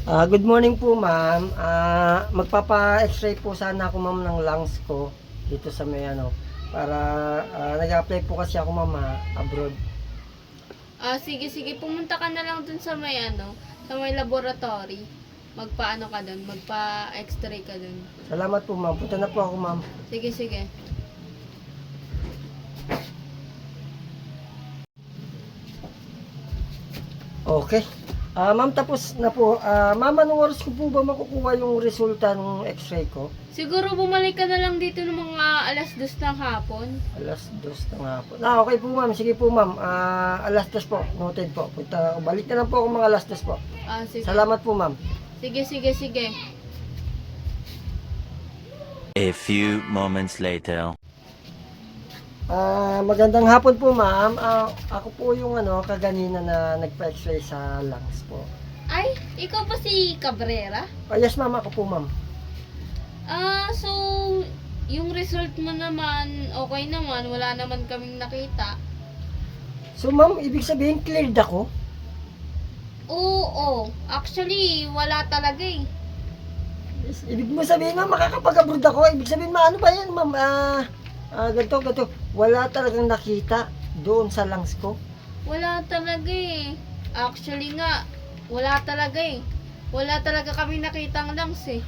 Good morning po, ma'am. Magpapa-x-ray po sana ako, ma'am, ng lungs ko dito sa may para nag-apply po kasi ako, ma'am, abroad. Sige, sige. Pumunta ka na lang dun sa may sa may laboratory. Magpa-ano ka dun, magpa-x-ray ka dun. Salamat po, ma'am. Punta na po ako, ma'am. Sige, sige. Okay. Ma'am, tapos na po. Ma'am, anong oras ko po ba makukuha yung resulta ng x-ray ko? Siguro bumalik ka na lang dito ng mga alas 2 ng hapon. Alas 2 na nga po. Okay po, ma'am. Sige po, ma'am. Alas 2 po. Noted po. Balik na lang po ako mga alas 2 po. Sige. Salamat po, ma'am. Sige, sige, sige. A few moments later. Magandang hapon po, ma'am. Ako po yung kaganina na nagpa-x-ray sa lungs po. Ay, ikaw pa si Cabrera? Yes, ma'am. Ako po, ma'am. So, yung result mo naman, okay naman. Wala naman kaming nakita. So, ma'am, ibig sabihin cleared ako? Oo. Actually, wala talaga eh. Yes, ibig mo sabihin, ma'am, makakapag-abroad ako? Ibig sabihin, ano ba yan, ma'am? Ganito. Wala talagang nakita doon sa lungs ko? Wala talaga eh. Actually nga, wala talaga eh. Wala talaga kami nakitang lungs eh.